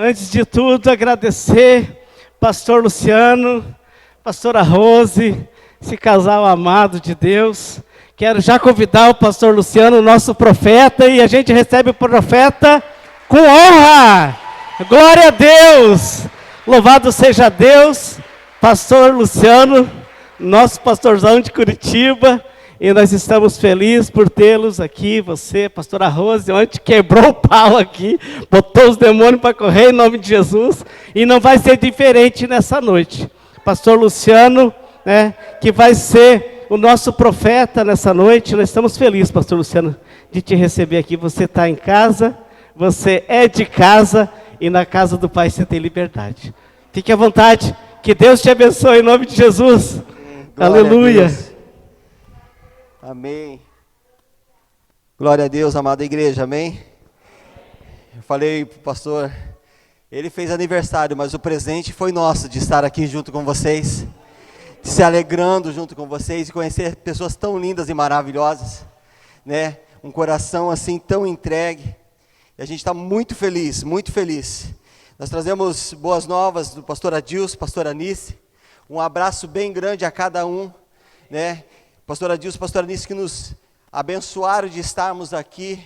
Antes de tudo, agradecer pastor Luciano, pastora Rose, esse casal amado de Deus. Quero já convidar o pastor Luciano, nosso profeta, e a gente recebe o profeta com honra. Glória a Deus! Louvado seja Deus, pastor Luciano, nosso pastorzão de Curitiba. E nós estamos felizes por tê-los aqui, você, pastora Rose, ontem quebrou o pau aqui, botou os demônios para correr em nome de Jesus, e não vai ser diferente nessa noite. Pastor Luciano, que vai ser o nosso profeta nessa noite, nós estamos felizes, pastor Luciano, de te receber aqui. Você está em casa, você é de casa, e na casa do Pai você tem liberdade. Fique à vontade, que Deus te abençoe em nome de Jesus. Aleluia. Amém. Glória a Deus, amada igreja, amém? Eu falei para o pastor, ele fez aniversário, mas o presente foi nosso, de estar aqui junto com vocês, de se alegrando junto com vocês, e conhecer pessoas tão lindas e maravilhosas, né? Um coração assim tão entregue, e a gente está muito feliz, muito feliz. Nós trazemos boas novas do pastor Adilson, pastor Anice, um abraço bem grande a cada um, né? Pastor Adilson, pastor Anice, que nos abençoaram de estarmos aqui.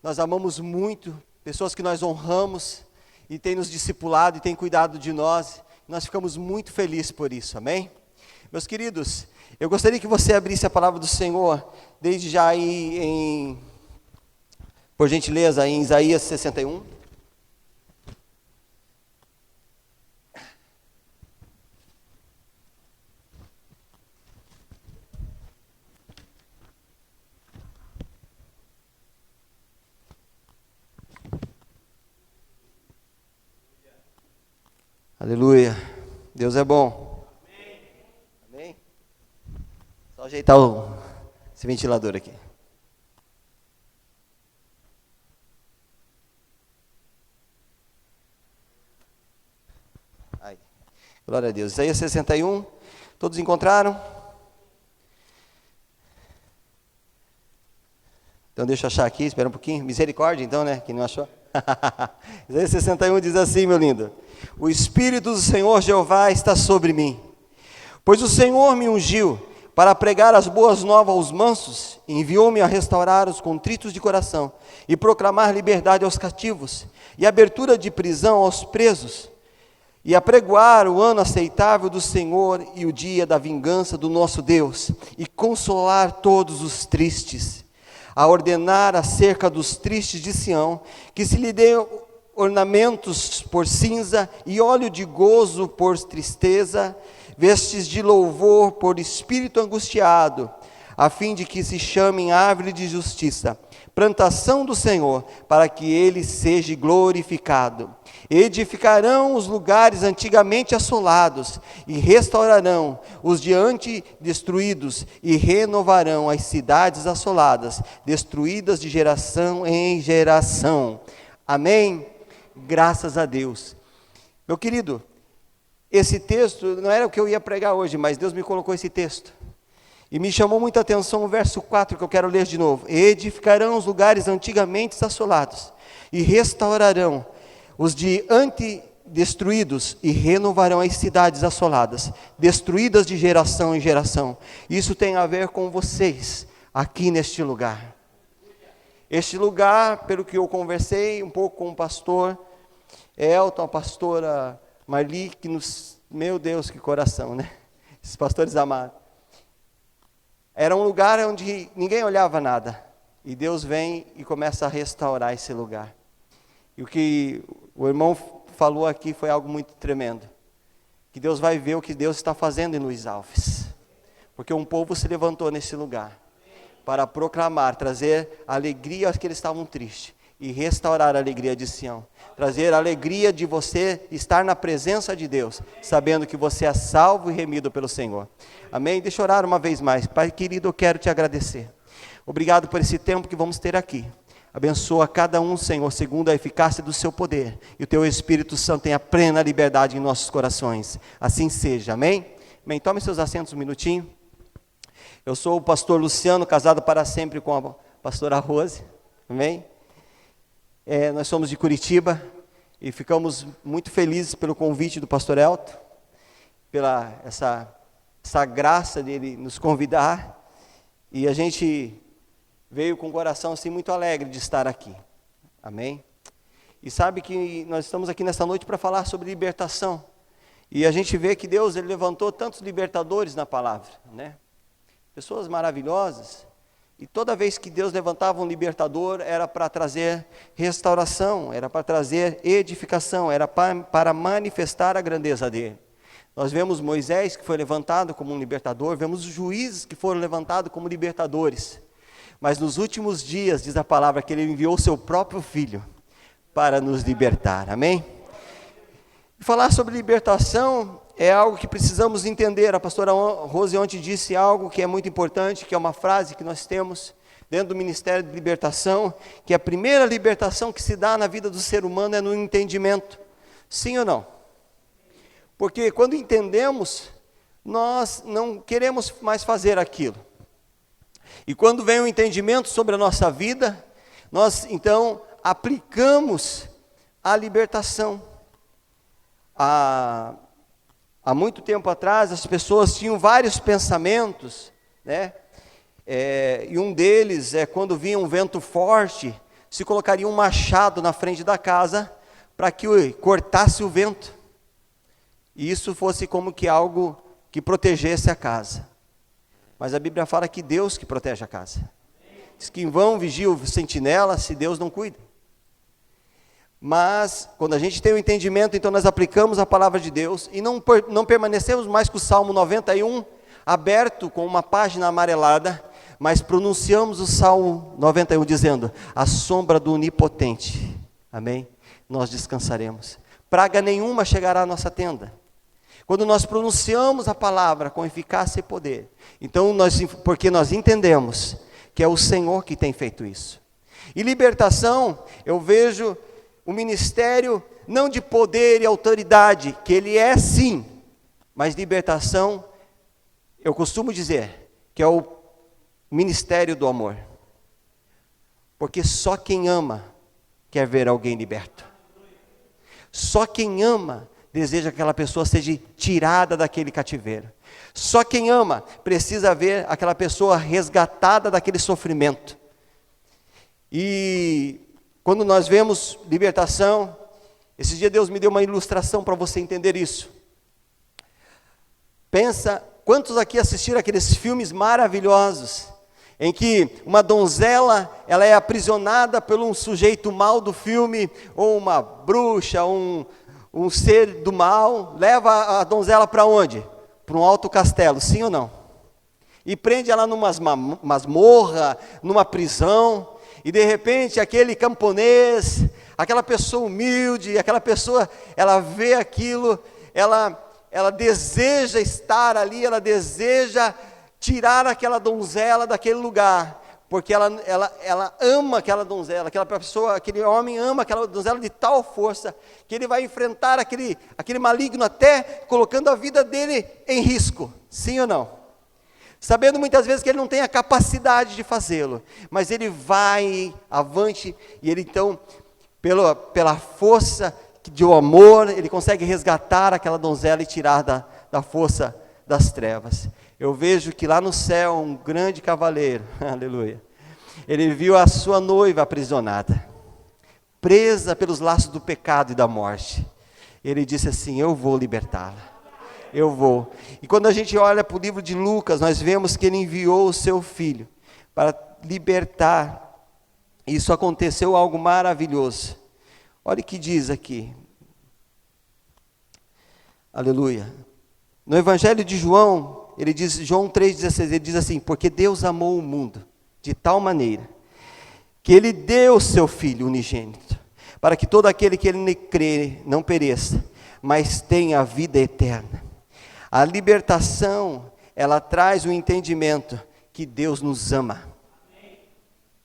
Nós amamos muito, pessoas que nós honramos, e tem nos discipulado, e tem cuidado de nós. Nós ficamos muito felizes por isso, amém? Meus queridos, eu gostaria que você abrisse a palavra do Senhor, desde já aí, por gentileza, em Isaías 61. Aleluia. Deus é bom. Amém. Amém. Só ajeitar esse ventilador aqui. Aí. Glória a Deus. Isaías 61. Todos encontraram? Então deixa eu achar aqui, espera um pouquinho. Misericórdia então, né? Quem não achou? Isaías 61 diz assim, meu lindo: o Espírito do Senhor Jeová está sobre mim, pois o Senhor me ungiu para pregar as boas novas aos mansos, e enviou-me a restaurar os contritos de coração, e proclamar liberdade aos cativos, e abertura de prisão aos presos, e apregoar o ano aceitável do Senhor, e o dia da vingança do nosso Deus, e consolar todos os tristes, a ordenar acerca dos tristes de Sião, que se lhe dê ornamentos por cinza, e óleo de gozo por tristeza, vestes de louvor por espírito angustiado, a fim de que se chamem árvore de justiça, plantação do Senhor, para que ele seja glorificado. Edificarão os lugares antigamente assolados, e restaurarão os diante destruídos, e renovarão as cidades assoladas, destruídas de geração em geração. Amém? Graças a Deus. Meu querido, esse texto não era o que eu ia pregar hoje, mas Deus me colocou esse texto. E me chamou muita atenção o verso 4, que eu quero ler de novo. Edificarão os lugares antigamente assolados, e restaurarão os diante destruídos, e renovarão as cidades assoladas, destruídas de geração em geração. Isso tem a ver com vocês, aqui neste lugar. Este lugar, pelo que eu conversei um pouco com o pastor Elton, a pastora Marli, que meu Deus, que coração, né? Esses pastores amados. Era um lugar onde ninguém olhava nada, e Deus vem e começa a restaurar esse lugar. E o que o irmão falou aqui foi algo muito tremendo, que Deus vai ver o que Deus está fazendo em Luiz Alves, porque um povo se levantou nesse lugar, para proclamar, trazer alegria aos que eles estavam tristes, e restaurar a alegria de Sião, trazer a alegria de você estar na presença de Deus, sabendo que você é salvo e remido pelo Senhor. Amém? Deixa eu orar uma vez mais. Pai querido, eu quero te agradecer. Obrigado por esse tempo que vamos ter aqui. Abençoa cada um, Senhor, segundo a eficácia do seu poder, e o teu Espírito Santo tenha plena liberdade em nossos corações. Assim seja, amém? Amém. Tome seus assentos um minutinho. Eu sou o pastor Luciano, casado para sempre com a pastora Rose, amém? Nós somos de Curitiba, e ficamos muito felizes pelo convite do pastor Elton, pela essa graça dele nos convidar, e a gente veio com o coração assim muito alegre de estar aqui, amém? E sabe que nós estamos aqui nessa noite para falar sobre libertação, e a gente vê que Deus, Ele levantou tantos libertadores na palavra, né? Pessoas maravilhosas, e toda vez que Deus levantava um libertador, era para trazer restauração, era para trazer edificação, era para manifestar a grandeza dele. Nós vemos Moisés, que foi levantado como um libertador, vemos os juízes que foram levantados como libertadores, mas nos últimos dias, diz a palavra, que Ele enviou o seu próprio Filho para nos libertar, amém? Falar sobre libertação é algo que precisamos entender. A pastora Rose ontem disse algo que é muito importante, que é uma frase que nós temos dentro do Ministério de Libertação, que a primeira libertação que se dá na vida do ser humano é no entendimento. Sim ou não? Porque quando entendemos, nós não queremos mais fazer aquilo. E quando vem o entendimento sobre a nossa vida, nós então aplicamos a libertação. Há muito tempo atrás, as pessoas tinham vários pensamentos, né? E um deles é quando vinha um vento forte, se colocaria um machado na frente da casa para que cortasse o vento. E isso fosse como que algo que protegesse a casa. Mas a Bíblia fala que Deus que protege a casa. Diz que em vão vigia o sentinela se Deus não cuida. Mas, quando a gente tem o entendimento, então nós aplicamos a palavra de Deus e não permanecemos mais com o Salmo 91 aberto com uma página amarelada, mas pronunciamos o Salmo 91 dizendo: a sombra do Onipotente, amém? Nós descansaremos. Praga nenhuma chegará à nossa tenda. Quando nós pronunciamos a palavra com eficácia e poder, então porque nós entendemos que é o Senhor que tem feito isso. E libertação, eu vejo o ministério não de poder e autoridade, que ele é sim, mas libertação, eu costumo dizer, que é o ministério do amor. Porque só quem ama quer ver alguém liberto. Só quem ama deseja que aquela pessoa seja tirada daquele cativeiro. Só quem ama precisa ver aquela pessoa resgatada daquele sofrimento. E quando nós vemos libertação, esse dia Deus me deu uma ilustração para você entender isso. Pensa, quantos aqui assistiram aqueles filmes maravilhosos, em que uma donzela, ela é aprisionada por um sujeito mau do filme, ou uma bruxa, um ser do mal, leva a donzela para onde? Para um alto castelo, sim ou não? E prende ela numa masmorra, numa prisão, e de repente aquele camponês, aquela pessoa humilde, aquela pessoa, ela vê aquilo, ela deseja estar ali, ela deseja tirar aquela donzela daquele lugar, porque ela ama aquela donzela, aquela pessoa, aquele homem ama aquela donzela de tal força, que ele vai enfrentar aquele maligno até colocando a vida dele em risco, sim ou não? Sabendo muitas vezes que ele não tem a capacidade de fazê-lo, mas ele vai avante, e ele então, pela força do amor, ele consegue resgatar aquela donzela e tirar da força das trevas. Eu vejo que lá no céu, um grande cavaleiro, aleluia, ele viu a sua noiva aprisionada, presa pelos laços do pecado e da morte. Ele disse assim: eu vou libertá-la. Eu vou. E quando a gente olha para o livro de Lucas, nós vemos que ele enviou o seu filho para libertar. Isso aconteceu algo maravilhoso. Olha o que diz aqui. Aleluia. No Evangelho de João, ele diz, João 3,16, ele diz assim: porque Deus amou o mundo de tal maneira que ele deu o seu Filho unigênito, para que todo aquele que ele crê não pereça, mas tenha a vida eterna. A libertação, ela traz o entendimento que Deus nos ama.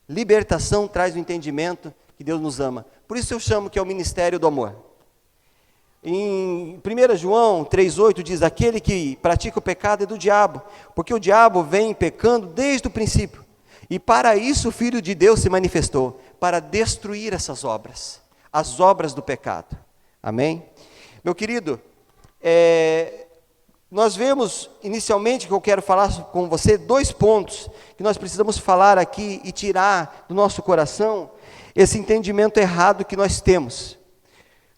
Libertação traz o entendimento que Deus nos ama. Por isso eu chamo que é o ministério do amor. Em 1 João 3,8 diz: aquele que pratica o pecado é do diabo, porque o diabo vem pecando desde o princípio. E para isso o Filho de Deus se manifestou, para destruir essas obras, as obras do pecado. Amém? Meu querido, nós vemos inicialmente que eu quero falar com você 2 pontos que nós precisamos falar aqui e tirar do nosso coração esse entendimento errado que nós temos.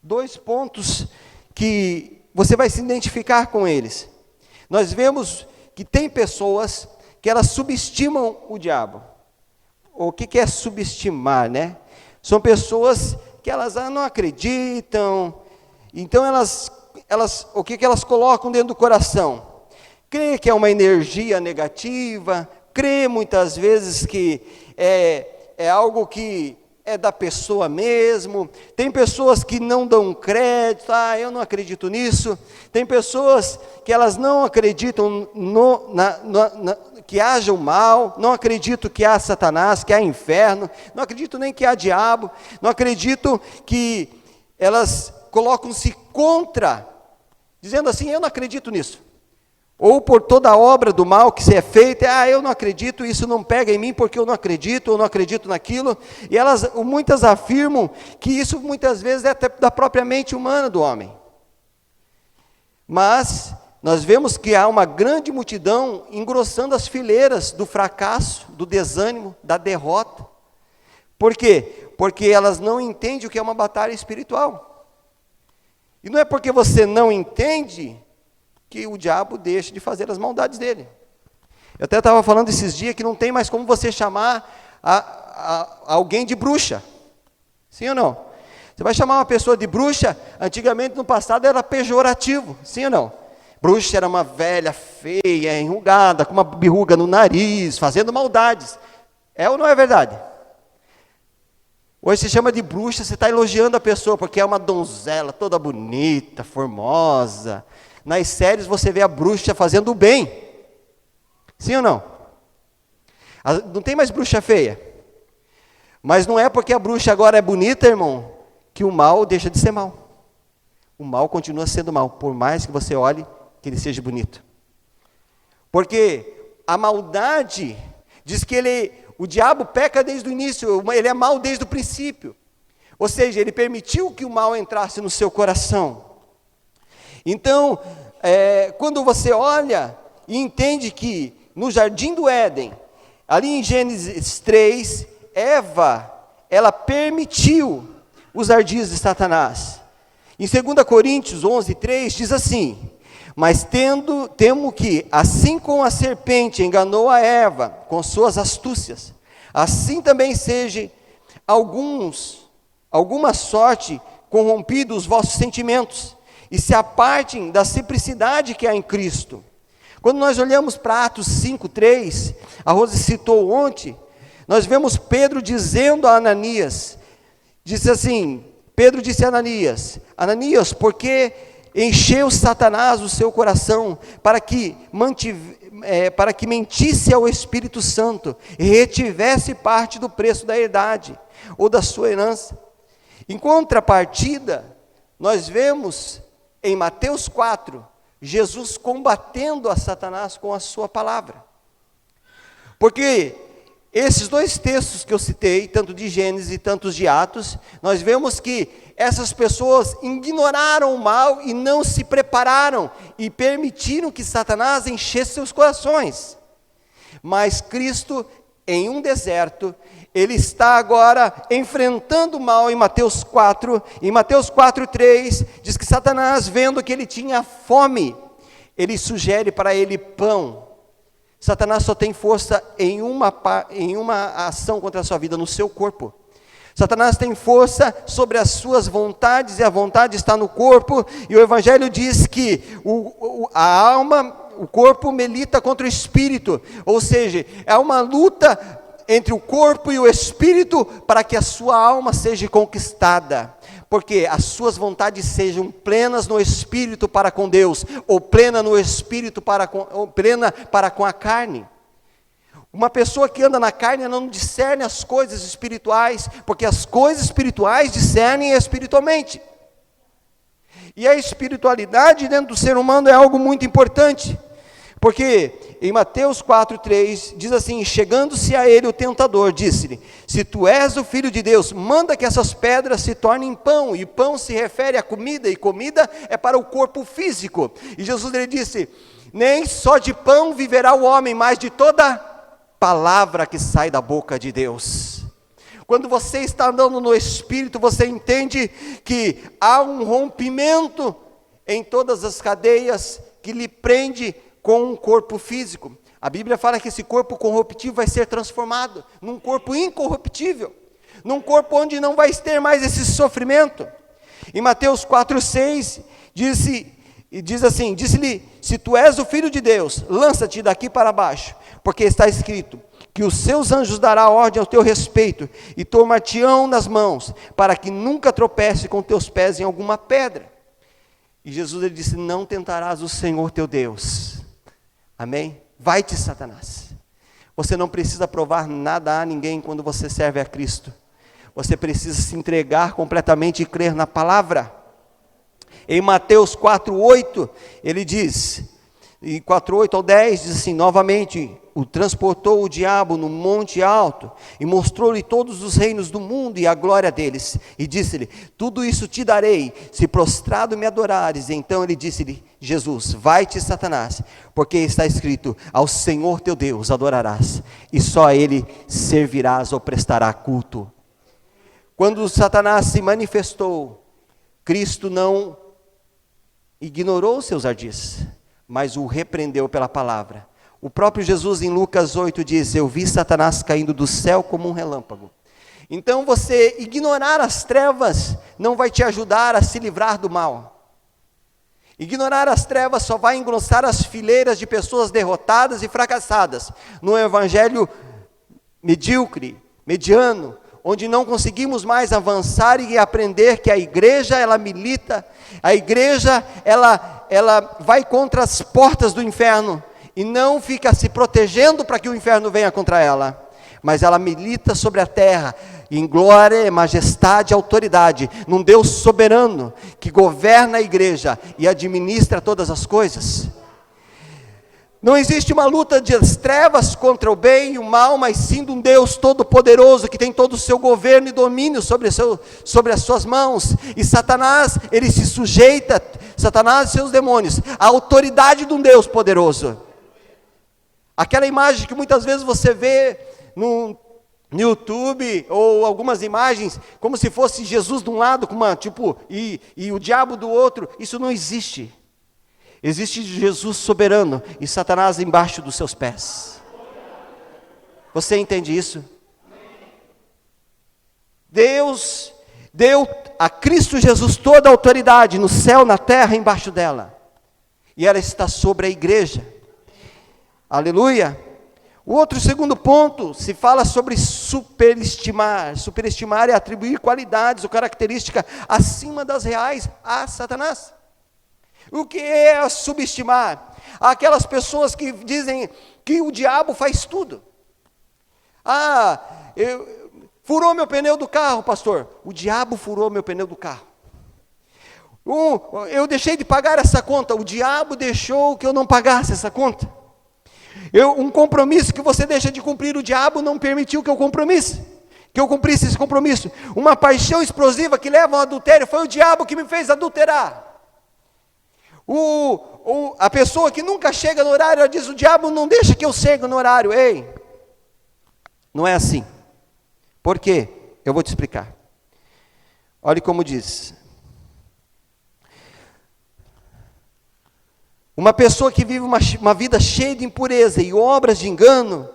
2 pontos que você vai se identificar com eles. Nós vemos que tem pessoas que elas subestimam o diabo. O que é subestimar, né? São pessoas que elas não acreditam, então o que elas colocam dentro do coração? Crê que é uma energia negativa, crê muitas vezes que é algo que é da pessoa mesmo. Tem pessoas que não dão crédito, eu não acredito nisso. Tem pessoas que elas não acreditam que haja o mal, não acredito que há Satanás, que há inferno, não acredito nem que há diabo, não acredito que elas colocam-se contra, dizendo assim, eu não acredito nisso. Ou por toda a obra do mal que se é feita, eu não acredito, isso não pega em mim porque eu não acredito naquilo. E muitas afirmam que isso muitas vezes é até da própria mente humana do homem. Mas nós vemos que há uma grande multidão engrossando as fileiras do fracasso, do desânimo, da derrota. Por quê? Porque elas não entendem o que é uma batalha espiritual. E não é porque você não entende que o diabo deixa de fazer as maldades dele. Eu até estava falando esses dias que não tem mais como você chamar alguém de bruxa. Sim ou não? Você vai chamar uma pessoa de bruxa, antigamente no passado era pejorativo. Sim ou não? Bruxa era uma velha, feia, enrugada, com uma berruga no nariz, fazendo maldades. É ou não é verdade? Hoje se chama de bruxa, você está elogiando a pessoa, porque é uma donzela toda bonita, formosa. Nas séries você vê a bruxa fazendo o bem. Sim ou não? Não tem mais bruxa feia. Mas não é porque a bruxa agora é bonita, irmão, que o mal deixa de ser mal. O mal continua sendo mal, por mais que você olhe que ele seja bonito. Porque a maldade diz que o diabo peca desde o início, ele é mau desde o princípio. Ou seja, ele permitiu que o mal entrasse no seu coração. Então, quando você olha e entende que no Jardim do Éden, ali em Gênesis 3, Eva, ela permitiu os ardis de Satanás. Em 2 Coríntios 11:3 diz assim: mas temo que, assim como a serpente enganou a Eva com suas astúcias, assim também seja alguma sorte corrompidos os vossos sentimentos, e se apartem da simplicidade que há em Cristo. Quando nós olhamos para Atos 5:3, a Rose citou ontem, nós vemos Pedro dizendo a Ananias, disse assim, Pedro disse a Ananias, Ananias, porque encheu Satanás o seu coração, para que mentisse ao Espírito Santo, e retivesse parte do preço da herdade, ou da sua herança. Em contrapartida, nós vemos em Mateus 4, Jesus combatendo a Satanás com a sua palavra. Porque esses 2 textos que eu citei, tanto de Gênesis e tanto de Atos, nós vemos que essas pessoas ignoraram o mal e não se prepararam e permitiram que Satanás enchesse seus corações. Mas Cristo, em um deserto, ele está agora enfrentando o mal em Mateus 4. Em Mateus 4:3, diz que Satanás, vendo que ele tinha fome, ele sugere para ele pão. Satanás só tem força em uma ação contra a sua vida, no seu corpo. Satanás tem força sobre as suas vontades, e a vontade está no corpo, e o Evangelho diz que a alma, o corpo milita contra o espírito, ou seja, é uma luta entre o corpo e o espírito, para que a sua alma seja conquistada, porque as suas vontades sejam plenas no espírito para com Deus, ou plena no espírito ou plena para com a carne. Uma pessoa que anda na carne não discerne as coisas espirituais, porque as coisas espirituais discernem espiritualmente. E a espiritualidade dentro do ser humano é algo muito importante, porque em Mateus 4:3, diz assim: chegando-se a ele o tentador, disse-lhe: se tu és o Filho de Deus, manda que essas pedras se tornem pão. E pão se refere à comida, e comida é para o corpo físico. E Jesus lhe disse: nem só de pão viverá o homem, mas de toda palavra que sai da boca de Deus. Quando você está andando no Espírito, você entende que há um rompimento em todas as cadeias que lhe prende com um corpo físico. A Bíblia fala que esse corpo corruptível vai ser transformado num corpo incorruptível, num corpo onde não vai ter mais esse sofrimento. Em Mateus 4:6, diz assim: disse-lhe: se tu és o Filho de Deus, lança-te daqui para baixo, porque está escrito que os seus anjos dará ordem ao teu respeito, e tomar-te-ão nas mãos, para que nunca tropece com teus pés em alguma pedra. E Jesus ele disse: não tentarás o Senhor teu Deus. Amém? Vai-te, Satanás. Você não precisa provar nada a ninguém quando você serve a Cristo. Você precisa se entregar completamente e crer na palavra. Em Mateus 4:8, ele diz, e 4:8-10, diz assim: novamente, o transportou o diabo no monte alto, e mostrou-lhe todos os reinos do mundo e a glória deles, e disse-lhe: tudo isso te darei, se prostrado me adorares. Então ele disse-lhe, Jesus: vai-te, Satanás, porque está escrito: ao Senhor teu Deus adorarás, e só a Ele servirás ou prestará culto. Quando Satanás se manifestou, Cristo não ignorou seus ardis, mas o repreendeu pela palavra. O próprio Jesus em Lucas 8 diz: eu vi Satanás caindo do céu como um relâmpago. Então você ignorar as trevas não vai te ajudar a se livrar do mal. Ignorar as trevas só vai engrossar as fileiras de pessoas derrotadas e fracassadas, num evangelho medíocre, mediano, onde não conseguimos mais avançar e aprender que a igreja, ela milita, a igreja, ela vai contra as portas do inferno, e não fica se protegendo para que o inferno venha contra ela, mas ela milita sobre a terra, em glória, majestade e autoridade, num Deus soberano, que governa a igreja e administra todas as coisas. Não existe uma luta das trevas contra o bem e o mal, mas sim de um Deus todo-poderoso, que tem todo o seu governo e domínio sobre as suas mãos. E Satanás, ele se sujeita, Satanás e seus demônios, à autoridade de um Deus poderoso. Aquela imagem que muitas vezes você vê no YouTube, ou algumas imagens, como se fosse Jesus de um lado, e o diabo do outro, isso não existe. Existe Jesus soberano e Satanás embaixo dos seus pés. Você entende isso? Deus deu a Cristo Jesus toda a autoridade no céu, na terra, embaixo dela. E ela está sobre a igreja. Aleluia. O outro segundo ponto, se fala sobre superestimar. Superestimar é atribuir qualidades ou características acima das reais a Satanás. O que é subestimar? Aquelas pessoas que dizem que o diabo faz tudo. Furou meu pneu do carro, pastor. O diabo furou meu pneu do carro. Eu deixei de pagar essa conta. O diabo deixou que eu não pagasse essa conta. Um compromisso que você deixa de cumprir, o diabo não permitiu que eu cumprisse esse compromisso. Uma paixão explosiva que leva ao adultério, foi o diabo que me fez adulterar. A pessoa que nunca chega no horário, ela diz: o diabo não deixa que eu chegue no horário. Ei, não é assim. Por quê? Eu vou te explicar. Olhe como diz. Uma pessoa que vive uma vida cheia de impureza e obras de engano,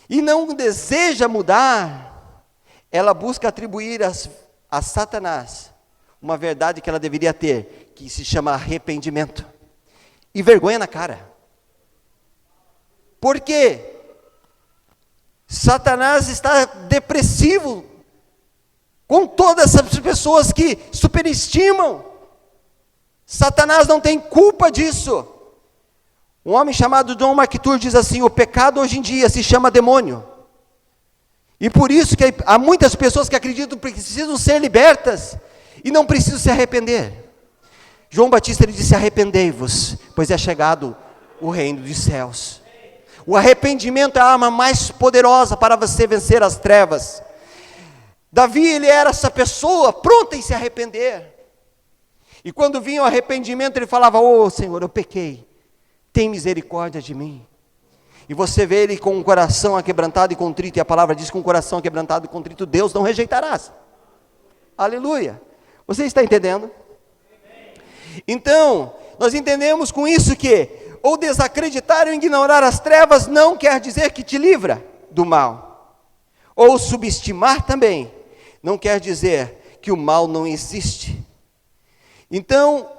e não deseja mudar, ela busca atribuir a Satanás uma verdade que ela deveria ter, que se chama arrependimento e vergonha na cara. Por quê? Satanás está depressivo com todas essas pessoas que superestimam. Satanás não tem culpa disso. Um homem chamado John MacArthur diz assim: o pecado hoje em dia se chama demônio. E por isso que há muitas pessoas que acreditam que precisam ser libertas e não precisam se arrepender. João Batista ele disse: arrependei-vos, pois é chegado o reino dos céus. O arrependimento é a arma mais poderosa para você vencer as trevas. Davi, ele era essa pessoa pronta em se arrepender. E quando vinha o arrependimento, ele falava: "Ô Senhor, eu pequei, tem misericórdia de mim." E você vê ele com um coração aquebrantado e contrito, e a palavra diz que um coração aquebrantado e contrito, Deus não rejeitarás. Aleluia. Você está entendendo? Então, nós entendemos com isso que, ou desacreditar ou ignorar as trevas, não quer dizer que te livra do mal. Ou subestimar também, não quer dizer que o mal não existe. Então,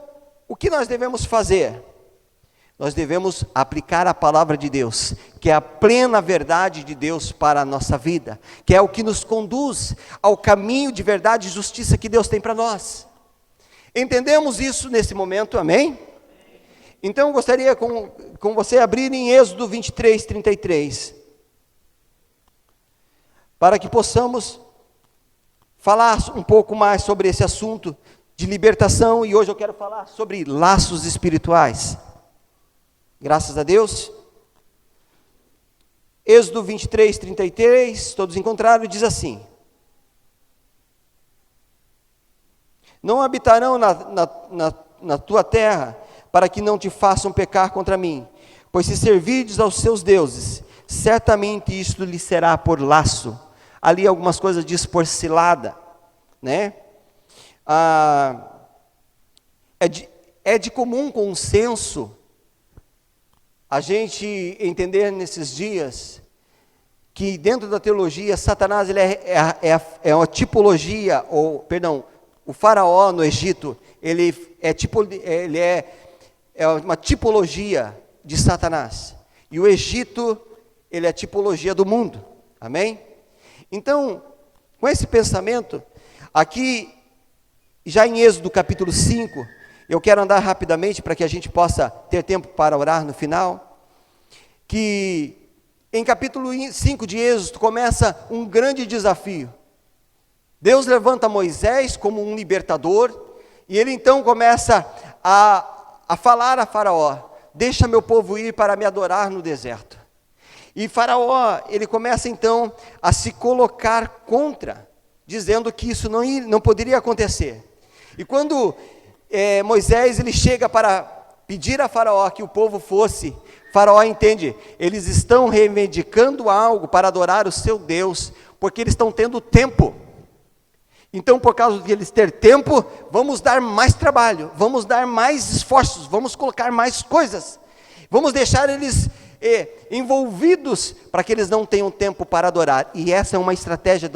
o que nós devemos fazer? Nós devemos aplicar a palavra de Deus, que é a plena verdade de Deus para a nossa vida, que é o que nos conduz ao caminho de verdade e justiça que Deus tem para nós. Entendemos isso nesse momento, amém? Então eu gostaria com você abrir em Êxodo 23, 33, para que possamos falar um pouco mais sobre esse assunto de libertação, e hoje eu quero falar sobre laços espirituais. Graças a Deus. Êxodo 23, 33, todos encontraram, diz assim: "Não habitarão na tua terra, para que não te façam pecar contra mim, pois se servirdes aos seus deuses, certamente isto lhe será por laço." Ali algumas coisas diz por cilada, né? É de comum consenso a gente entender nesses dias que dentro da teologia, Satanás ele é uma tipologia, o faraó no Egito, ele é uma tipologia de Satanás. E o Egito, ele é a tipologia do mundo. Amém? Então, com esse pensamento, aqui, já em Êxodo capítulo 5, eu quero andar rapidamente para que a gente possa ter tempo para orar no final, que em capítulo 5 de Êxodo começa um grande desafio. Deus levanta Moisés como um libertador, e ele então começa a falar a Faraó: "Deixa meu povo ir para me adorar no deserto." E Faraó, ele começa então a se colocar contra, dizendo que isso não poderia acontecer. E quando Moisés ele chega para pedir a Faraó que o povo fosse, Faraó entende, eles estão reivindicando algo para adorar o seu Deus, porque eles estão tendo tempo. Então, por causa de eles ter tempo, vamos dar mais trabalho, vamos dar mais esforços, vamos colocar mais coisas, vamos deixar eles envolvidos para que eles não tenham tempo para adorar. E essa é uma estratégia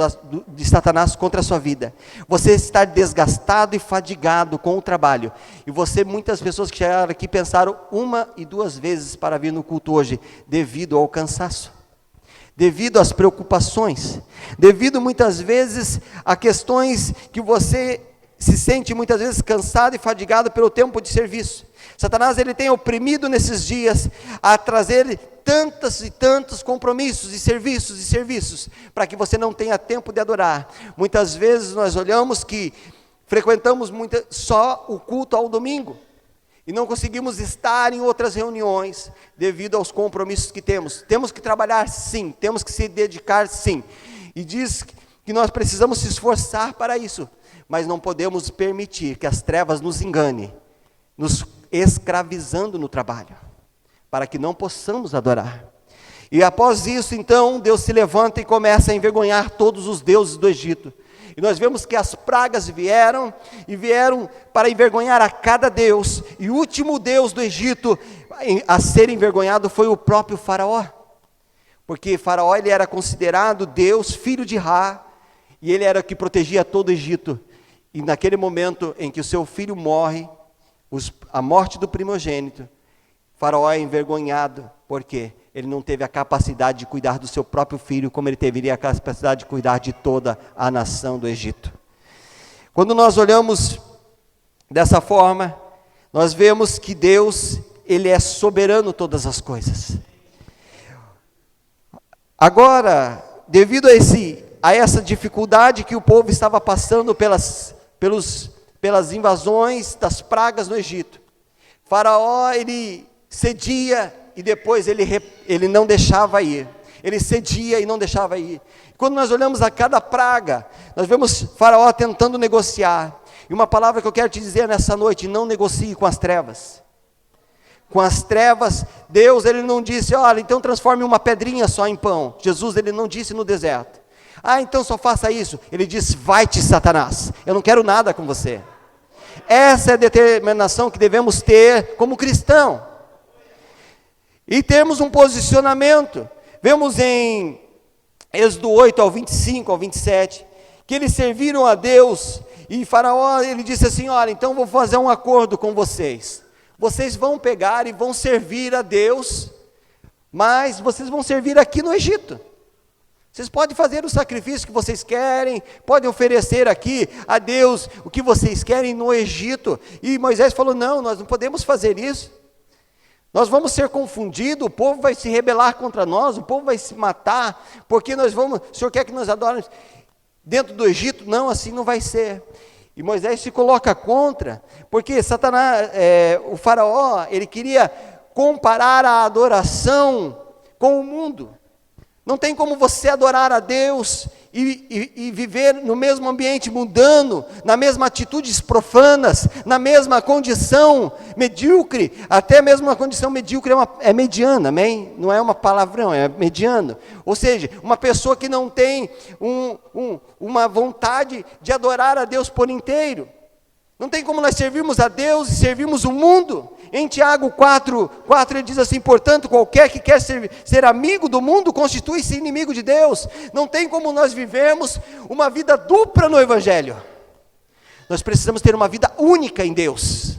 de Satanás contra a sua vida. Você está desgastado e fadigado com o trabalho, e você, muitas pessoas que chegaram aqui pensaram 1 e 2 vezes para vir no culto hoje, devido ao cansaço, devido às preocupações, devido muitas vezes a questões que você se sente muitas vezes cansado e fadigado pelo tempo de serviço. Satanás ele tem oprimido nesses dias a trazer tantos e tantos compromissos e serviços, para que você não tenha tempo de adorar. Muitas vezes nós olhamos que frequentamos só o culto ao domingo, e não conseguimos estar em outras reuniões, devido aos compromissos que temos. Temos que trabalhar sim, temos que se dedicar sim, e diz que nós precisamos se esforçar para isso, mas não podemos permitir que as trevas nos enganem, nos escravizando no trabalho, para que não possamos adorar. E após isso, então, Deus se levanta e começa a envergonhar todos os deuses do Egito. E nós vemos que as pragas vieram para envergonhar a cada deus, e o último deus do Egito a ser envergonhado foi o próprio Faraó, porque Faraó ele era considerado Deus, filho de Ra, e ele era o que protegia todo o Egito. E naquele momento em que o seu filho morre, a morte do primogênito, Faraó é envergonhado, porque ele não teve a capacidade de cuidar do seu próprio filho, como ele teria a capacidade de cuidar de toda a nação do Egito. Quando nós olhamos dessa forma, nós vemos que Deus, ele é soberano todas as coisas. Agora, devido a essa dificuldade que o povo estava passando pelas invasões das pragas no Egito, Faraó ele cedia e depois ele não deixava ir. Ele cedia e não deixava ir. Quando nós olhamos a cada praga, nós vemos Faraó tentando negociar. E uma palavra que eu quero te dizer nessa noite: não negocie com as trevas. Com as trevas, Deus, ele não disse, olha, então transforme uma pedrinha só em pão. Jesus, ele não disse no deserto, então só faça isso. Ele disse, vai-te, Satanás, eu não quero nada com você. Essa é a determinação que devemos ter como cristão. E temos um posicionamento. Vemos em Êxodo 8 ao 25, ao 27, que eles serviram a Deus, e Faraó, ele disse assim, olha, então vou fazer um acordo com vocês. Vocês vão pegar e vão servir a Deus, mas vocês vão servir aqui no Egito. Vocês podem fazer o sacrifício que vocês querem, podem oferecer aqui a Deus o que vocês querem no Egito. E Moisés falou, não, nós não podemos fazer isso. Nós vamos ser confundidos, o povo vai se rebelar contra nós, o povo vai se matar, porque o Senhor quer que nós adoremos dentro do Egito? Não, assim não vai ser. E Moisés se coloca contra, porque Satanás, o Faraó, ele queria comparar a adoração com o mundo. Não tem como você adorar a Deus e viver no mesmo ambiente mundano, na mesma atitudes profanas, na mesma condição medíocre. Até mesmo a condição medíocre é mediana, amém? Não é uma palavrão, é mediano. Ou seja, uma pessoa que não tem uma vontade de adorar a Deus por inteiro. Não tem como nós servirmos a Deus e servirmos o mundo. Em Tiago 4 ele diz assim, portanto, qualquer que quer ser amigo do mundo, constitui-se inimigo de Deus. Não tem como nós vivermos uma vida dupla no Evangelho. Nós precisamos ter uma vida única em Deus.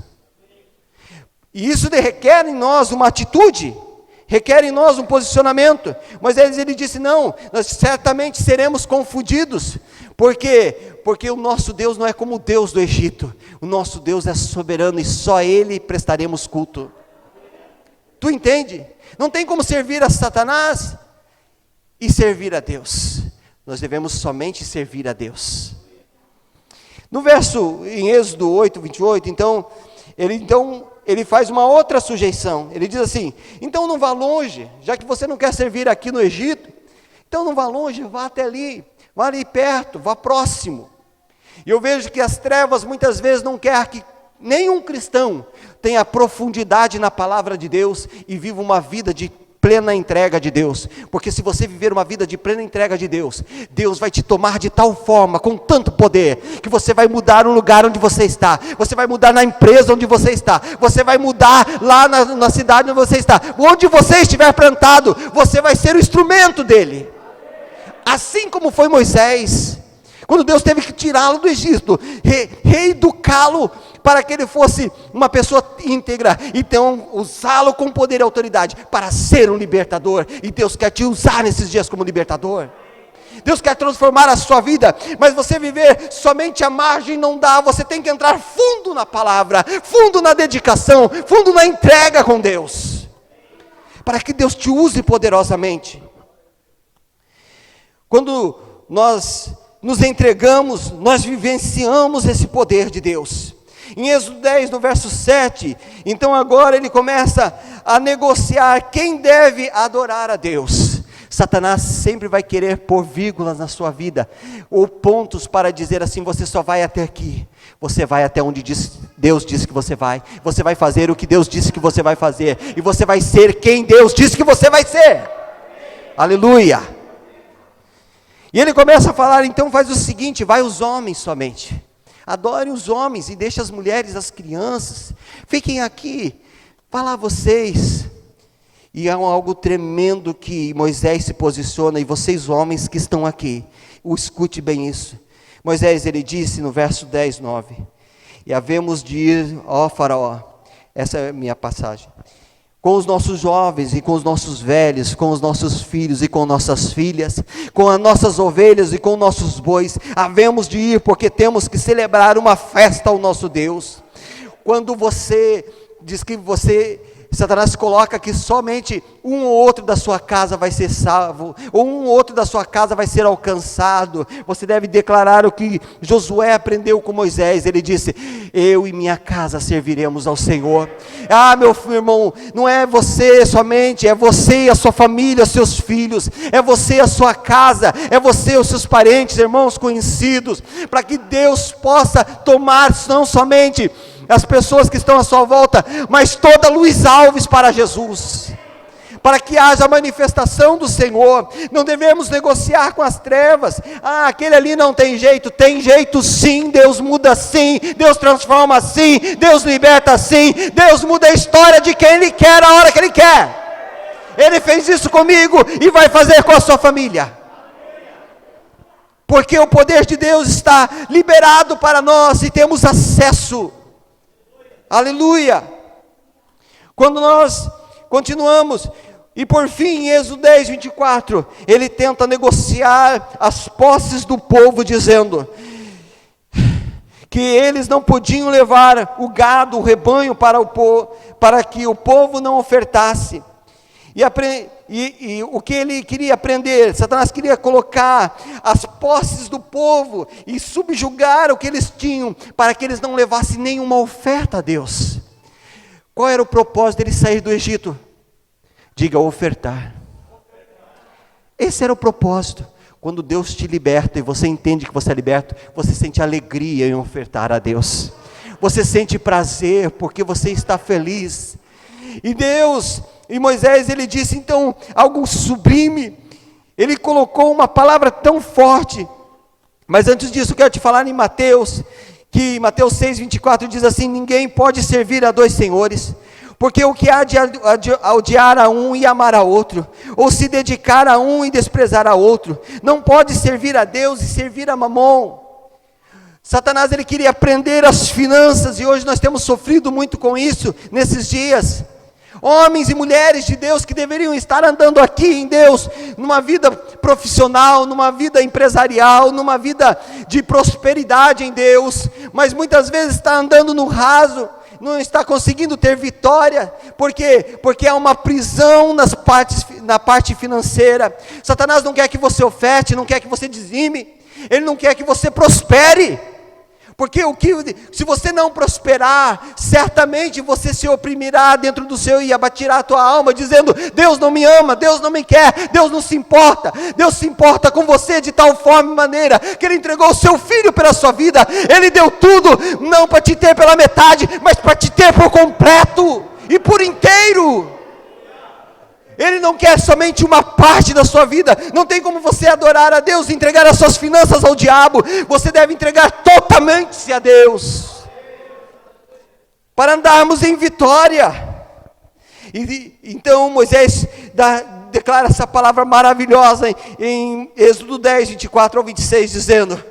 E isso requer em nós uma atitude, requer em nós um posicionamento. Mas ele disse, não, nós certamente seremos confundidos. Por quê? Porque o nosso Deus não é como o Deus do Egito. O nosso Deus é soberano e só a Ele prestaremos culto. Tu entende? Não tem como servir a Satanás e servir a Deus. Nós devemos somente servir a Deus. No verso, em Êxodo 8, 28, ele faz uma outra sujeição. Ele diz assim, então não vá longe, já que você não quer servir aqui no Egito, então não vá longe, vá até ali. Vá ali perto, vá próximo. E eu vejo que as trevas muitas vezes não querem que nenhum cristão tenha profundidade na palavra de Deus e viva uma vida de plena entrega de Deus. Porque se você viver uma vida de plena entrega de Deus, Deus vai te tomar de tal forma, com tanto poder, que você vai mudar o lugar onde você está, você vai mudar na empresa onde você está, você vai mudar lá na cidade onde você está, onde você estiver plantado, você vai ser o instrumento dele. Assim como foi Moisés, quando Deus teve que tirá-lo do Egito, reeducá-lo para que ele fosse uma pessoa íntegra, então usá-lo com poder e autoridade para ser um libertador. E Deus quer te usar nesses dias como libertador. Deus quer transformar a sua vida, mas você viver somente à margem não dá. Você tem que entrar fundo na palavra, fundo na dedicação, fundo na entrega com Deus, para que Deus te use poderosamente. Quando nós nos entregamos, nós vivenciamos esse poder de Deus. Em Êxodo 10, no verso 7, então agora ele começa a negociar quem deve adorar a Deus. Satanás sempre vai querer pôr vírgulas na sua vida, ou pontos para dizer assim, você só vai até aqui. Você vai até onde Deus disse que você vai fazer o que Deus disse que você vai fazer, e você vai ser quem Deus disse que você vai ser. Aleluia! E ele começa a falar, então faz o seguinte, vai os homens somente, adorem os homens e deixe as mulheres, as crianças, fiquem aqui, vá lá vocês. E é algo tremendo que Moisés se posiciona, e vocês homens que estão aqui, escute bem isso. Moisés, ele disse no verso 10, 9, e havemos de ir, ó Faraó, essa é a minha passagem, com os nossos jovens e com os nossos velhos, com os nossos filhos e com nossas filhas, com as nossas ovelhas e com nossos bois, havemos de ir, porque temos que celebrar uma festa ao nosso Deus. Quando você diz que você Satanás coloca que somente um ou outro da sua casa vai ser salvo, ou um ou outro da sua casa vai ser alcançado. Você deve declarar o que Josué aprendeu com Moisés. Ele disse: eu e minha casa serviremos ao Senhor. Meu irmão, não é você somente, é você e a sua família, os seus filhos, é você e a sua casa, é você e os seus parentes, irmãos, conhecidos, para que Deus possa tomar não somente as pessoas que estão à sua volta, mas toda Luiz Alves para Jesus, para que haja manifestação do Senhor. Não devemos negociar com as trevas. Aquele ali não tem jeito sim. Deus muda sim, Deus transforma sim, Deus liberta sim, Deus muda a história de quem Ele quer, a hora que Ele quer. Ele fez isso comigo e vai fazer com a sua família, porque o poder de Deus está liberado para nós e temos acesso. Aleluia! Quando nós continuamos, e por fim, em Êxodo 10, 24, ele tenta negociar as posses do povo, dizendo que eles não podiam levar o gado, o rebanho para que o povo não ofertasse. E o que ele queria aprender, Satanás queria colocar as posses do povo e subjugar o que eles tinham, para que eles não levassem nenhuma oferta a Deus. Qual era o propósito deles sair do Egito? Diga: ofertar. Esse era o propósito. Quando Deus te liberta e você entende que você é liberto, você sente alegria em ofertar a Deus. Você sente prazer porque você está feliz. E Moisés, ele disse então algo sublime. Ele colocou uma palavra tão forte. Mas antes disso, eu quero te falar em Mateus, que Mateus 6, 24 diz assim: ninguém pode servir a dois senhores, porque o que há de odiar a um e amar a outro, ou se dedicar a um e desprezar a outro, não pode servir a Deus e servir a Mamon. Satanás, ele queria aprender as finanças, e hoje nós temos sofrido muito com isso nesses dias. Homens e mulheres de Deus que deveriam estar andando aqui em Deus, numa vida profissional, numa vida empresarial, numa vida de prosperidade em Deus, mas muitas vezes está andando no raso, não está conseguindo ter vitória. Por quê? Porque há uma prisão na parte financeira. Satanás não quer que você oferte, não quer que você dizime, ele não quer que você prospere. Porque se você não prosperar, certamente você se oprimirá dentro do seu e abatirá a tua alma, dizendo: Deus não me ama, Deus não me quer, Deus não se importa. Deus se importa com você de tal forma e maneira, que Ele entregou o seu Filho pela sua vida. Ele deu tudo, não para te ter pela metade, mas para te ter por completo e por inteiro. Ele não quer somente uma parte da sua vida. Não tem como você adorar a Deus e entregar as suas finanças ao diabo. Você deve entregar totalmente a Deus, para andarmos em vitória. Então Moisés declara essa palavra maravilhosa em Êxodo 10, 24 ao 26, dizendo: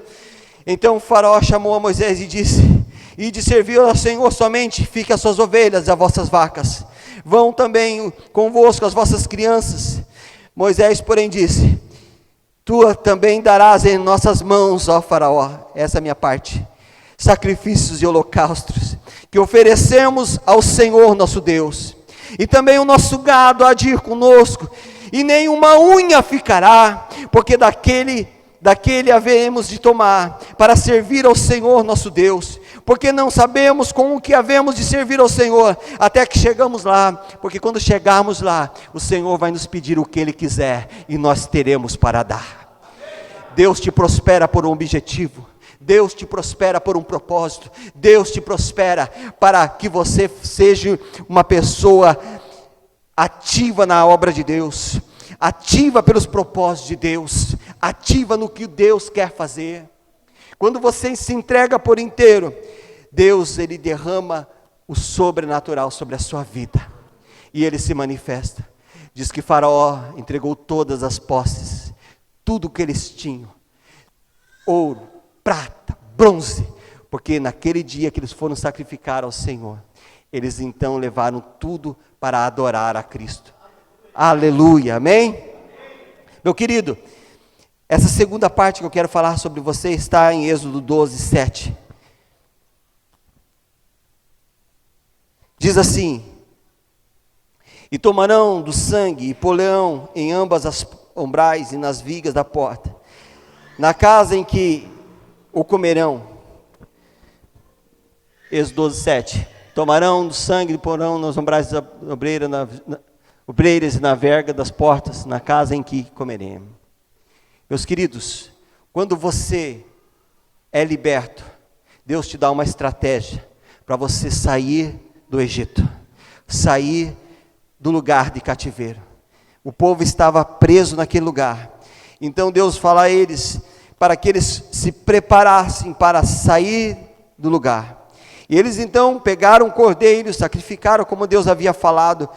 então o faraó chamou a Moisés e disse: ide servir ao Senhor somente, fique as suas ovelhas e as vossas vacas, vão também convosco as vossas crianças. Moisés, porém, disse: tu também darás em nossas mãos, ó faraó, essa é a minha parte, sacrifícios e holocaustos, que oferecemos ao Senhor nosso Deus, e também o nosso gado há de ir conosco, e nenhuma unha ficará, porque daquele havemos de tomar, para servir ao Senhor nosso Deus, porque não sabemos com o que havemos de servir ao Senhor, até que chegamos lá, porque quando chegarmos lá, o Senhor vai nos pedir o que Ele quiser, e nós teremos para dar. Deus te prospera por um objetivo, Deus te prospera por um propósito, Deus te prospera para que você seja uma pessoa ativa na obra de Deus, ativa pelos propósitos de Deus, ativa no que Deus quer fazer. Quando você se entrega por inteiro, Deus, Ele derrama o sobrenatural sobre a sua vida, e Ele se manifesta. Diz que Faraó entregou todas as posses, tudo o que eles tinham, ouro, prata, bronze, porque naquele dia que eles foram sacrificar ao Senhor, eles então levaram tudo para adorar a Cristo. Aleluia, amém? Meu querido, essa segunda parte que eu quero falar sobre você está em Êxodo 12, 7. Diz assim: E tomarão do sangue e pô-lo em ambas as umbrais e nas vigas da porta, na casa em que o comerão. Êxodo 12:7. Tomarão do sangue e porão nas umbrais da obreiras e na verga das portas, na casa em que comeremos. Meus queridos, quando você é liberto, Deus te dá uma estratégia para você sair do Egito, sair do lugar de cativeiro. O povo estava preso naquele lugar. Então Deus fala a eles para que eles se preparassem para sair do lugar. E eles então pegaram um cordeiro, sacrificaram como Deus havia falado,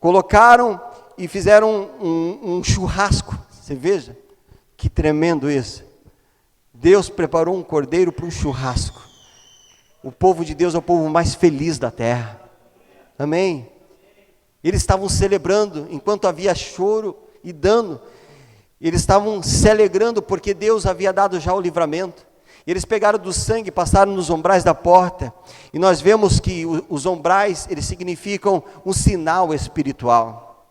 colocaram e fizeram um churrasco. Você veja, que tremendo isso. Deus preparou um cordeiro para um churrasco. O povo de Deus é o povo mais feliz da terra. Amém? Eles estavam celebrando, enquanto havia choro e dano, eles estavam se alegrando porque Deus havia dado já o livramento. Eles pegaram do sangue e passaram nos umbrais da porta, e nós vemos que os umbrais, eles significam um sinal espiritual.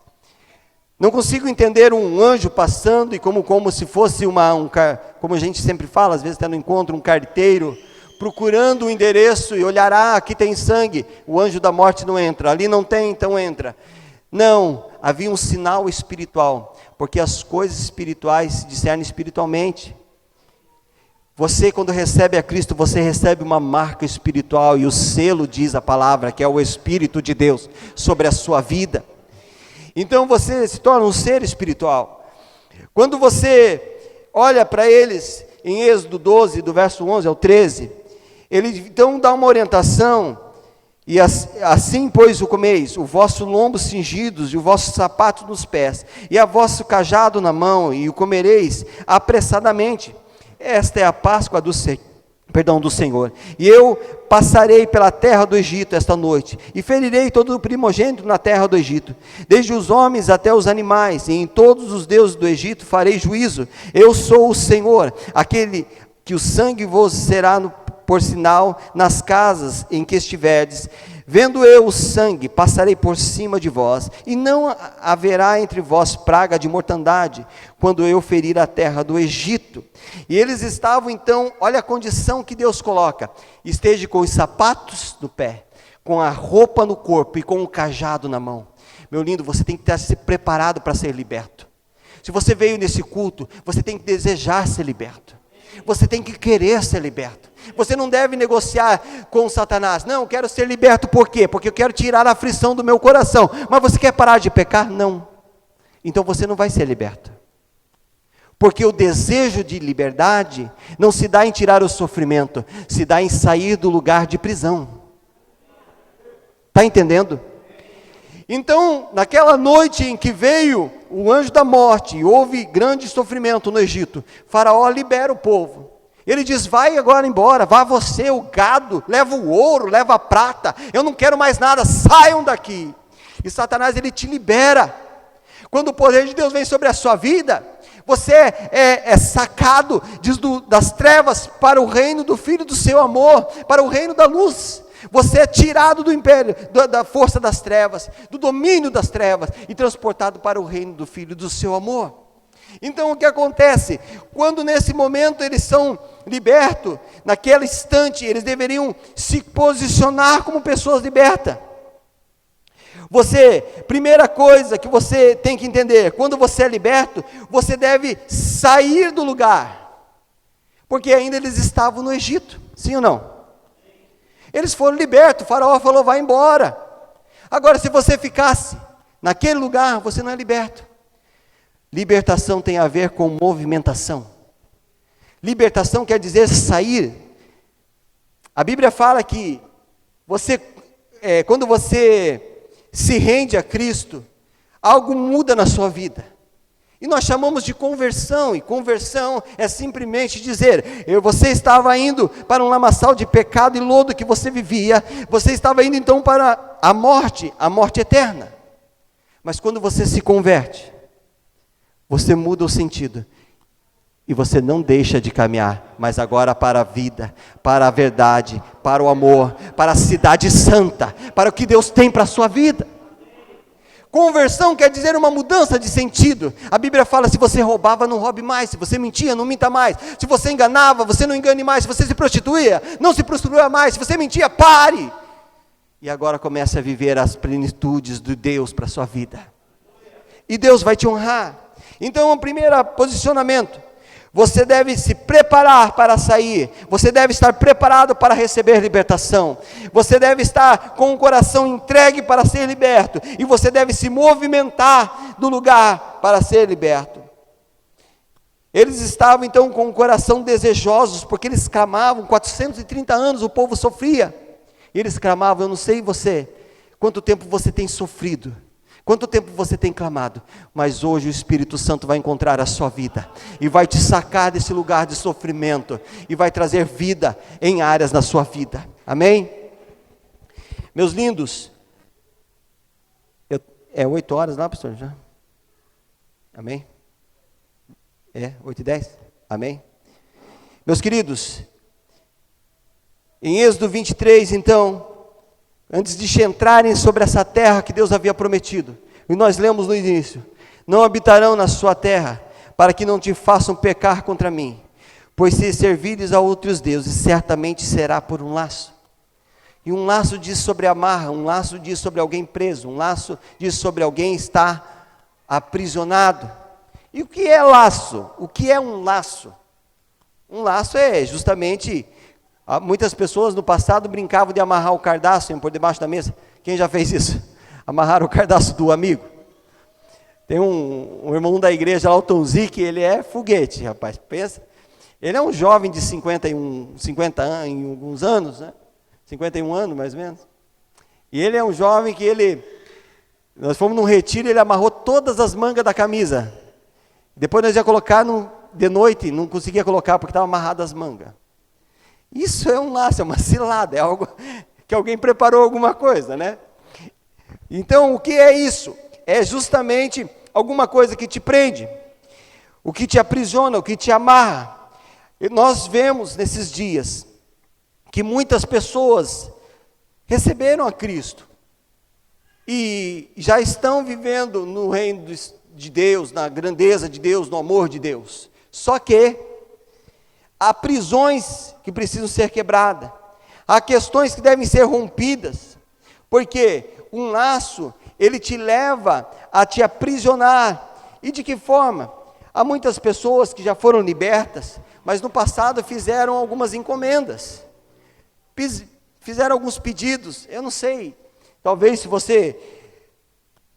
Não consigo entender um anjo passando, e como se fosse como a gente sempre fala, às vezes até no encontro, um carteiro, procurando um endereço e olhar, aqui tem sangue, o anjo da morte não entra, ali não tem, então entra. Não, havia um sinal espiritual, porque as coisas espirituais se discernem espiritualmente. Você, quando recebe a Cristo, você recebe uma marca espiritual, e o selo diz a palavra, que é o Espírito de Deus, sobre a sua vida. Então você se torna um ser espiritual. Quando você olha para eles, em Êxodo 12, do verso 11 ao 13, ele então dá uma orientação, e assim pois o comeis, o vosso lombo cingidos, e o vosso sapato nos pés, e a vosso cajado na mão, e o comereis apressadamente. Esta é a Páscoa do Senhor. E eu passarei pela terra do Egito esta noite, e ferirei todo o primogênito na terra do Egito, desde os homens até os animais, e em todos os deuses do Egito farei juízo. Eu sou o Senhor, aquele que o sangue vos será por sinal nas casas em que estiverdes. Vendo eu o sangue, passarei por cima de vós, e não haverá entre vós praga de mortandade, quando eu ferir a terra do Egito. E eles estavam então, olha a condição que Deus coloca, esteja com os sapatos no pé, com a roupa no corpo e com o cajado na mão. Meu lindo, você tem que estar se preparado para ser liberto. Se você veio nesse culto, você tem que desejar ser liberto. Você tem que querer ser liberto. Você não deve negociar com Satanás. Não, eu quero ser liberto, por quê? Porque eu quero tirar a aflição do meu coração. Mas você quer parar de pecar? Não. Então você não vai ser liberto. Porque o desejo de liberdade não se dá em tirar o sofrimento, se dá em sair do lugar de prisão. Está entendendo? Então, naquela noite em que veio o anjo da morte, e houve grande sofrimento no Egito, Faraó libera o povo. Ele diz, vai agora embora, vá você, o gado, leva o ouro, leva a prata, eu não quero mais nada, saiam daqui. E Satanás, ele te libera. Quando o poder de Deus vem sobre a sua vida, você é sacado das trevas para o reino do Filho do seu amor, para o reino da luz. Você é tirado do império, da força das trevas, do domínio das trevas, e transportado para o reino do Filho do seu amor. Então o que acontece? Quando nesse momento eles são libertos, naquele instante eles deveriam se posicionar como pessoas libertas. Primeira coisa que você tem que entender, quando você é liberto, você deve sair do lugar, porque ainda eles estavam no Egito, sim ou não? Eles foram libertos, o faraó falou, vai embora. Agora, se você ficasse naquele lugar, você não é liberto. Libertação tem a ver com movimentação. Libertação quer dizer sair. A Bíblia fala que quando você se rende a Cristo, algo muda na sua vida. E nós chamamos de conversão, e conversão é simplesmente dizer, você estava indo para um lamaçal de pecado e lodo que você vivia, você estava indo então para a morte eterna. Mas quando você se converte, você muda o sentido, e você não deixa de caminhar, mas agora para a vida, para a verdade, para o amor, para a cidade santa, para o que Deus tem para a sua vida. Conversão quer dizer uma mudança de sentido. A Bíblia fala: se você roubava, não roube mais. Se você mentia, não minta mais. Se você enganava, você não engane mais. Se você se prostituía, não se prostitua mais. Se você mentia, pare. E agora comece a viver as plenitudes de Deus para a sua vida. E Deus vai te honrar. Então, o primeiro posicionamento: você deve se preparar para sair. Você deve estar preparado para receber libertação. Você deve estar com o coração entregue para ser liberto. E você deve se movimentar do lugar para ser liberto. Eles estavam então com o coração desejosos, porque eles clamavam. 430 anos o povo sofria. E eles clamavam: eu não sei você, quanto tempo você tem sofrido, quanto tempo você tem clamado, mas hoje o Espírito Santo vai encontrar a sua vida, e vai te sacar desse lugar de sofrimento, e vai trazer vida em áreas na sua vida, amém? Meus lindos, é 8 horas lá, pastor, já? Amém? 8h10? Amém? Meus queridos, em Êxodo 23, então, antes de entrarem sobre essa terra que Deus havia prometido, e nós lemos no início: não habitarão na sua terra, para que não te façam pecar contra mim, pois se servires a outros deuses, certamente será por um laço. E um laço diz sobre amarra, um laço diz sobre alguém preso, um laço diz sobre alguém estar aprisionado. E o que é laço? O que é um laço? Um laço é justamente... Muitas pessoas no passado brincavam de amarrar o cardaço por debaixo da mesa. Quem já fez isso? Amarrar o cardaço do amigo. Tem um irmão da igreja lá, o Tom Zic, ele é foguete, rapaz, pensa. Ele é um jovem de 50 anos, anos, né? 51 anos, mais ou menos. E ele é um jovem que nós fomos num retiro, ele amarrou todas as mangas da camisa. Depois nós ia colocar de noite, não conseguia colocar porque estava amarrado as mangas. Isso é um laço, é uma cilada, é algo que alguém preparou alguma coisa, né? Então, o que é isso? É justamente alguma coisa que te prende, o que te aprisiona, o que te amarra. E nós vemos nesses dias que muitas pessoas receberam a Cristo e já estão vivendo no reino de Deus, na grandeza de Deus, no amor de Deus. Só que há prisões que precisam ser quebradas, há questões que devem ser rompidas, porque um laço, ele te leva a te aprisionar. E de que forma? Há muitas pessoas que já foram libertas, mas no passado fizeram algumas encomendas, fizeram alguns pedidos, eu não sei, talvez se você,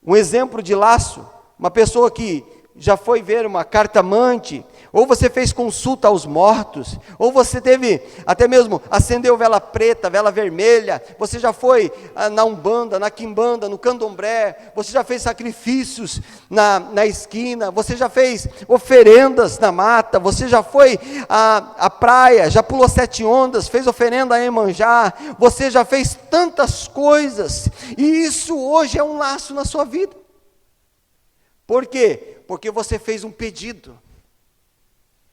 um exemplo de laço, uma pessoa que já foi ver uma cartomante, ou você fez consulta aos mortos, ou você teve, até mesmo, acendeu vela preta, vela vermelha, você já foi na Umbanda, na Quimbanda, no Candomblé, você já fez sacrifícios na esquina, você já fez oferendas na mata, você já foi à praia, já pulou 7 ondas, fez oferenda a Iemanjá, você já fez tantas coisas, e isso hoje é um laço na sua vida. Por quê? Porque você fez um pedido.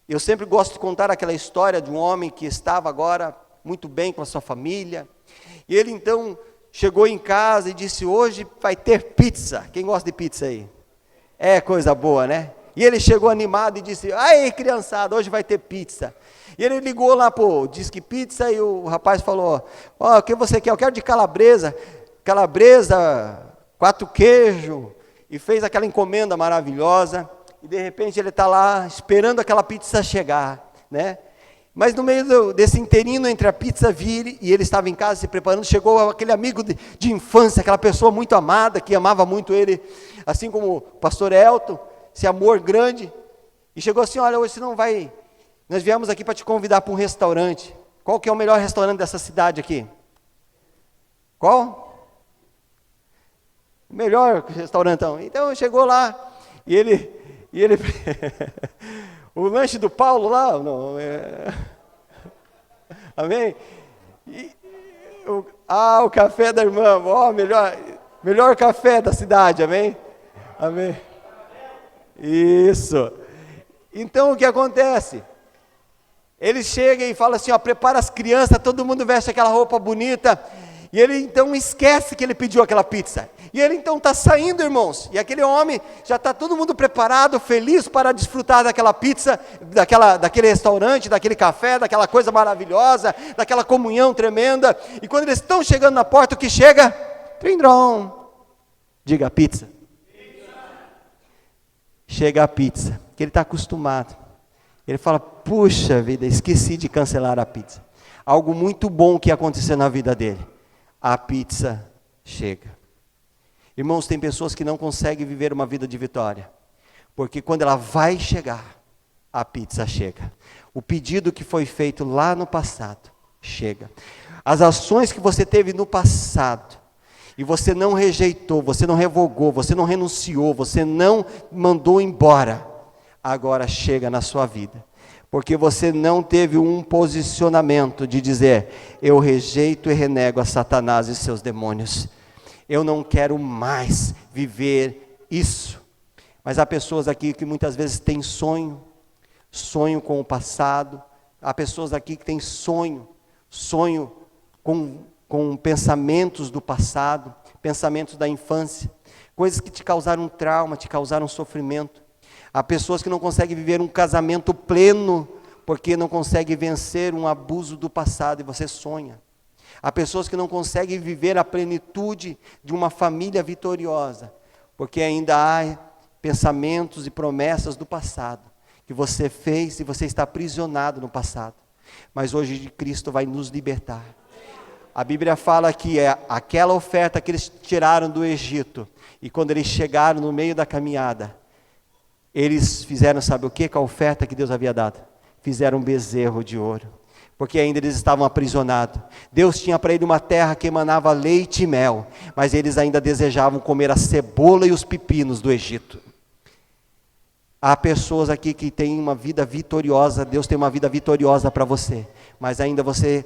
Eu sempre gosto de contar aquela história de um homem que estava agora muito bem com a sua família, e ele então chegou em casa e disse: hoje vai ter pizza. Quem gosta de pizza aí? É coisa boa, né? E ele chegou animado e disse: aí criançada, hoje vai ter pizza. E ele ligou lá pro Disque Pizza e o rapaz falou: ó, o que você quer? Eu quero de calabresa, 4 queijos, e fez aquela encomenda maravilhosa. E de repente ele está lá esperando aquela pizza chegar, né? Mas no meio desse interino entre a pizza vir e ele estava em casa se preparando, chegou aquele amigo de infância, aquela pessoa muito amada, que amava muito ele, assim como o pastor Elton, esse amor grande, e chegou assim: olha, hoje você não vai, nós viemos aqui para te convidar para um restaurante. Qual que é o melhor restaurante dessa cidade aqui? Qual? O melhor restaurantão. Então chegou lá, e ele o lanche do Paulo lá, não, amém? O café da irmã, ó, melhor café da cidade, amém? Amém? Isso. Então o que acontece? Ele chega e fala assim: ó, prepara as crianças, todo mundo veste aquela roupa bonita, E ele então esquece que ele pediu aquela pizza. E ele então está saindo, irmãos. E aquele homem, já está todo mundo preparado, feliz para desfrutar daquela pizza, daquele restaurante, daquele café, daquela coisa maravilhosa, daquela comunhão tremenda. E quando eles estão chegando na porta, o que chega? Trindrom. Diga pizza. Chega a pizza, que ele está acostumado. Ele fala, puxa vida, esqueci de cancelar a pizza. Algo muito bom que aconteceu na vida dele. A pizza chega. Irmãos, tem pessoas que não conseguem viver uma vida de vitória, porque quando ela vai chegar, a pizza chega. O pedido que foi feito lá no passado, chega. As ações que você teve no passado, e você não rejeitou, você não revogou, você não renunciou, você não mandou embora, agora chega na sua vida. Porque você não teve um posicionamento de dizer, eu rejeito e renego a Satanás e seus demônios. Eu não quero mais viver isso. Mas há pessoas aqui que muitas vezes têm sonho com o passado. Há pessoas aqui que têm sonho com pensamentos do passado, pensamentos da infância, coisas que te causaram trauma, te causaram sofrimento. Há pessoas que não conseguem viver um casamento pleno, porque não conseguem vencer um abuso do passado, e você sonha. Há pessoas que não conseguem viver a plenitude de uma família vitoriosa, porque ainda há pensamentos e promessas do passado, que você fez e você está aprisionado no passado. Mas hoje Cristo vai nos libertar. A Bíblia fala que é aquela oferta que eles tiraram do Egito, e quando eles chegaram no meio da caminhada, eles fizeram, sabe o que com a oferta que Deus havia dado? Fizeram um bezerro de ouro, porque ainda eles estavam aprisionados. Deus tinha para eles uma terra que emanava leite e mel, mas eles ainda desejavam comer a cebola e os pepinos do Egito. Há pessoas aqui que têm uma vida vitoriosa, Deus tem uma vida vitoriosa para você, mas ainda você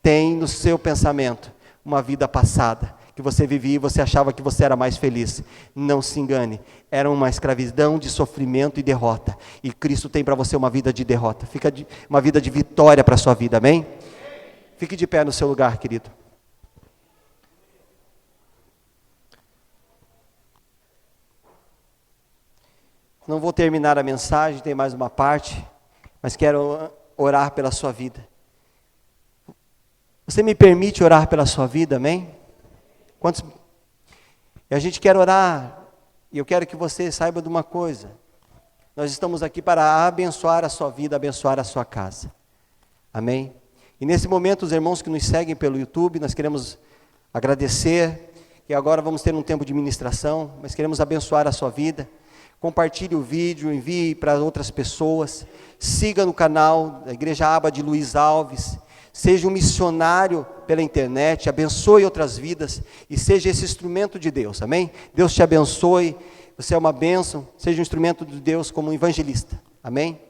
tem no seu pensamento uma vida passada, que você vivia e você achava que você era mais feliz. Não se engane, era uma escravidão de sofrimento e derrota, e Cristo tem para você uma vida de derrota, uma vida de vitória para a sua vida, amém? Fique de pé no seu lugar, querido. Não vou terminar a mensagem, tem mais uma parte, mas quero orar pela sua vida. Você me permite orar pela sua vida, amém? Quantos? E a gente quer orar, e eu quero que você saiba de uma coisa. Nós estamos aqui para abençoar a sua vida, abençoar a sua casa. Amém? E nesse momento, os irmãos que nos seguem pelo YouTube, nós queremos agradecer, e agora vamos ter um tempo de ministração, mas queremos abençoar a sua vida. Compartilhe o vídeo, envie para outras pessoas, siga no canal da Igreja Aba de Luiz Alves, seja um missionário pela internet, abençoe outras vidas e seja esse instrumento de Deus, amém? Deus te abençoe, você é uma bênção, seja um instrumento de Deus como um evangelista, amém?